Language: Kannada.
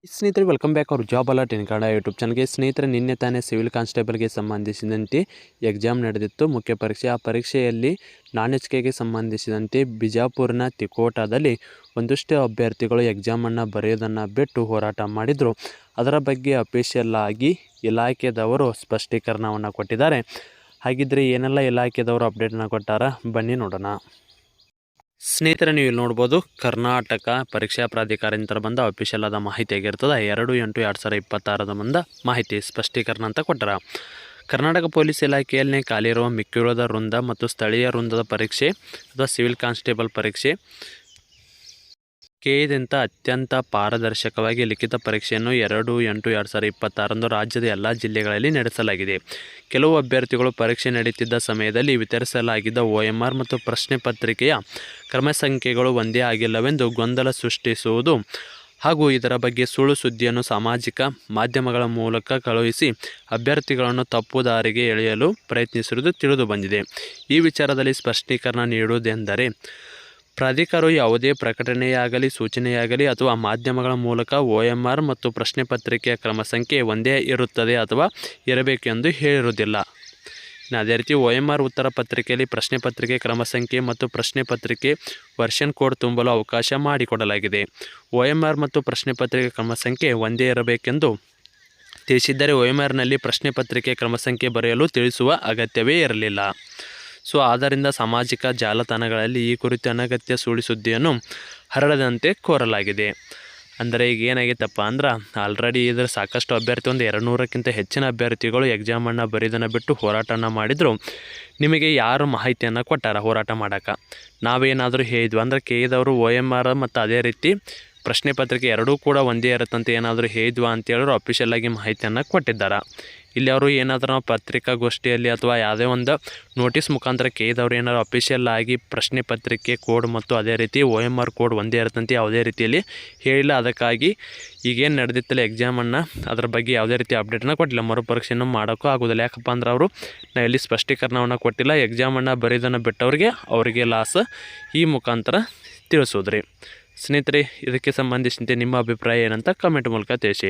ಸ್ನೇಹಿತರೆ ವೆಲ್ಕಮ್ ಬ್ಯಾಕ್ ಅವ್ರ ಜಾಬ್ ಅಲರ್ಟ್ ಇನ್ ಕನ್ನಡ ಯೂಟ್ಯೂಬ್ ಚಾನಲ್ಗೆ. ಸ್ನೇಹಿತರೆ ನಿನ್ನೆ ತಾನೇ ಸಿವಿಲ್ ಕಾನ್ಸ್ಟೇಬಲ್ಗೆ ಸಂಬಂಧಿಸಿದಂತೆ ಎಕ್ಸಾಮ್ ನಡೆದಿತ್ತು, ಮುಖ್ಯ ಪರೀಕ್ಷೆ. ಆ ಪರೀಕ್ಷೆಯಲ್ಲಿ ನಾನ್-HK ಸಂಬಂಧಿಸಿದಂತೆ ಬಿಜಾಪುರಿನ ತಿಕೋಟಾದಲ್ಲಿ ಒಂದಷ್ಟು ಅಭ್ಯರ್ಥಿಗಳು ಎಕ್ಸಾಮನ್ನು ಬರೆಯೋದನ್ನು ಬಿಟ್ಟು ಹೋರಾಟ ಮಾಡಿದರು. ಅದರ ಬಗ್ಗೆ ಅಫಿಷಿಯಲ್ ಆಗಿ ಇಲಾಖೆದವರು ಸ್ಪಷ್ಟೀಕರಣವನ್ನು ಕೊಟ್ಟಿದ್ದಾರೆ. ಹಾಗಿದ್ರೆ ಏನೆಲ್ಲ ಇಲಾಖೆದವರು ಅಪ್ಡೇಟನ್ನು ಕೊಟ್ಟಾರ ಬನ್ನಿ ನೋಡೋಣ. ಸ್ನೇಹಿತರೆ, ನೀವು ಇಲ್ಲಿ ನೋಡ್ಬೋದು, ಕರ್ನಾಟಕ ಪರೀಕ್ಷಾ ಪ್ರಾಧಿಕಾರದಿಂದ ಬಂದ ಅಫಿಷಿಯಲ್ ಆದ ಮಾಹಿತಿ ಆಗಿರ್ತದೆ. 2/8/2026 ಬಂದ ಮಾಹಿತಿ ಸ್ಪಷ್ಟೀಕರಣ ಅಂತ ಕೊಟ್ಟರ. ಕರ್ನಾಟಕ ಪೊಲೀಸ್ ಇಲಾಖೆಯಲ್ಲಿ ಖಾಲಿ ಇರುವ ಮಿಕ್ಕಿರುವುದ ವೃಂದ ಮತ್ತು ಸ್ಥಳೀಯ ವೃಂದದ ಪರೀಕ್ಷೆ ಅಥವಾ ಸಿವಿಲ್ ಕಾನ್ಸ್ಟೇಬಲ್ ಪರೀಕ್ಷೆ ಕೆದಂತ ಅತ್ಯಂತ ಪಾರದರ್ಶಕವಾಗಿ ಲಿಖಿತ ಪರೀಕ್ಷೆಯನ್ನು 2/8/2026 ರಾಜ್ಯದ ಎಲ್ಲ ಜಿಲ್ಲೆಗಳಲ್ಲಿ ನಡೆಸಲಾಗಿದೆ. ಕೆಲವು ಅಭ್ಯರ್ಥಿಗಳು ಪರೀಕ್ಷೆ ನಡೆಯುತ್ತಿದ್ದ ಸಮಯದಲ್ಲಿ ವಿತರಿಸಲಾಗಿದ್ದ OMR ಮತ್ತು ಪ್ರಶ್ನೆ ಪತ್ರಿಕೆಯ ಕ್ರಮ ಸಂಖ್ಯೆಗಳು ಒಂದೇ ಆಗಿಲ್ಲವೆಂದು ಗೊಂದಲ ಸೃಷ್ಟಿಸುವುದು ಹಾಗೂ ಇದರ ಬಗ್ಗೆ ಸುಳ್ಳು ಸುದ್ದಿಯನ್ನು ಸಾಮಾಜಿಕ ಮಾಧ್ಯಮಗಳ ಮೂಲಕ ಕಳುಹಿಸಿ ಅಭ್ಯರ್ಥಿಗಳನ್ನು ತಪ್ಪು ದಾರಿಗೆ ಎಳೆಯಲು ಪ್ರಯತ್ನಿಸಿರುವುದು ತಿಳಿದು ಬಂದಿದೆ. ಈ ವಿಚಾರದಲ್ಲಿ ಸ್ಪಷ್ಟೀಕರಣ ನೀಡುವುದೆಂದರೆ, ಪ್ರಾಧಿಕಾರವು ಯಾವುದೇ ಪ್ರಕಟಣೆಯಾಗಲಿ ಸೂಚನೆಯಾಗಲಿ ಅಥವಾ ಮಾಧ್ಯಮಗಳ ಮೂಲಕ OMR ಮತ್ತು ಪ್ರಶ್ನೆ ಪತ್ರಿಕೆಯ ಕ್ರಮ ಸಂಖ್ಯೆ ಒಂದೇ ಇರುತ್ತದೆ ಅಥವಾ ಇರಬೇಕೆಂದು ಹೇಳಿರುವುದಿಲ್ಲ. ಅದೇ ರೀತಿ OMR ಉತ್ತರ ಪತ್ರಿಕೆಯಲ್ಲಿ ಪ್ರಶ್ನೆ ಪತ್ರಿಕೆ ಕ್ರಮ ಸಂಖ್ಯೆ ಮತ್ತು ಪ್ರಶ್ನೆ ಪತ್ರಿಕೆ ವರ್ಷನ್ ಕೋಡ್ ತುಂಬಲು ಅವಕಾಶ ಮಾಡಿಕೊಡಲಾಗಿದೆ. OMR ಮತ್ತು ಪ್ರಶ್ನೆ ಪತ್ರಿಕೆ ಕ್ರಮ ಸಂಖ್ಯೆ ಒಂದೇ ಇರಬೇಕೆಂದು ತಿಳಿಸಿದ್ದರೆ OMRನಲ್ಲಿ ಪ್ರಶ್ನೆ ಪತ್ರಿಕೆ ಕ್ರಮ ಸಂಖ್ಯೆ ಬರೆಯಲು ತಿಳಿಸುವ ಅಗತ್ಯವೇ ಇರಲಿಲ್ಲ. ಆದ್ದರಿಂದ ಸಾಮಾಜಿಕ ಜಾಲತಾಣಗಳಲ್ಲಿ ಈ ಕುರಿತು ಅನಗತ್ಯ ಸುಳ್ಳು ಸುದ್ದಿಯನ್ನು ಹರಡದಂತೆ ಕೋರಲಾಗಿದೆ. ಅಂದರೆ ಈಗ ಏನಾಗಿತ್ತಪ್ಪ ಅಂದ್ರೆ, ಆಲ್ರೆಡಿ ಇದರ ಸಾಕಷ್ಟು ಅಭ್ಯರ್ಥಿ, ಒಂದು 200ಕ್ಕಿಂತ ಹೆಚ್ಚಿನ ಅಭ್ಯರ್ಥಿಗಳು ಎಕ್ಸಾಮನ್ನು ಬರೆಯೋದನ್ನು ಬಿಟ್ಟು ಹೋರಾಟನ ಮಾಡಿದರು. ನಿಮಗೆ ಯಾರು ಮಾಹಿತಿಯನ್ನು ಕೊಟ್ಟಾರ ಹೋರಾಟ ಮಾಡೋಕ್ಕೆ? ನಾವೇನಾದರೂ ಹೇಳಿದ್ವಿ ಅಂದ್ರೆ ಕೆದವರು OMR ಮತ್ತು ಅದೇ ರೀತಿ ಪ್ರಶ್ನೆ ಪತ್ರಿಕೆ ಎರಡೂ ಕೂಡ ಒಂದೇ ಇರುತ್ತಂತ ಏನಾದರೂ ಹೇಳಿದ್ವಾ ಅಂತೇಳಿದ್ರು ಅಫಿಷಿಯಲ್ ಆಗಿ ಮಾಹಿತಿಯನ್ನು ಕೊಟ್ಟಿದ್ದಾರೆ. ಇಲ್ಲಿ ಅವರು ಏನಾದರೂ ನಾವು ಪತ್ರಿಕಾಗೋಷ್ಠಿಯಲ್ಲಿ ಅಥವಾ ಯಾವುದೇ ಒಂದು ನೋಟಿಸ್ ಮುಖಾಂತರ ಕೆದವರು ಏನಾದ್ರು ಅಫಿಷಿಯಲ್ ಆಗಿ ಪ್ರಶ್ನೆ ಪತ್ರಿಕೆ ಕೋಡ್ ಮತ್ತು ಅದೇ ರೀತಿ OMR ಕೋಡ್ ಒಂದೇ ಇರುತ್ತಂತೆ ಯಾವುದೇ ರೀತಿಯಲ್ಲಿ ಹೇಳಿಲ್ಲ. ಅದಕ್ಕಾಗಿ ಈಗೇನು ನಡೆದಿತ್ತಲ್ಲ ಎಕ್ಸಾಮನ್ನು, ಅದರ ಬಗ್ಗೆ ಯಾವುದೇ ರೀತಿ ಅಪ್ಡೇಟನ್ನು ಕೊಟ್ಟಿಲ್ಲ. ಮರುಪರೀಕ್ಷೆಯನ್ನು ಮಾಡೋಕ್ಕೂ ಆಗೋದಿಲ್ಲ. ಯಾಕಪ್ಪ ಅಂದ್ರೆ ಅವರು ಎಲ್ಲಿ ಸ್ಪಷ್ಟೀಕರಣವನ್ನು ಕೊಟ್ಟಿಲ್ಲ. ಎಕ್ಸಾಮನ್ನು ಬರೆಯೋದನ್ನು ಬಿಟ್ಟವ್ರಿಗೆ ಅವರಿಗೆ ಲಾಸ್ ಈ ಮುಖಾಂತರ ತಿಳಿಸೋದ್ರಿ. ಸ್ನೇಹಿತರೆ, ಇದಕ್ಕೆ ಸಂಬಂಧಿಸಿದಂತೆ ನಿಮ್ಮ ಅಭಿಪ್ರಾಯ ಏನಂತ ಕಮೆಂಟ್ ಮೂಲಕ ತಿಳಿಸಿ.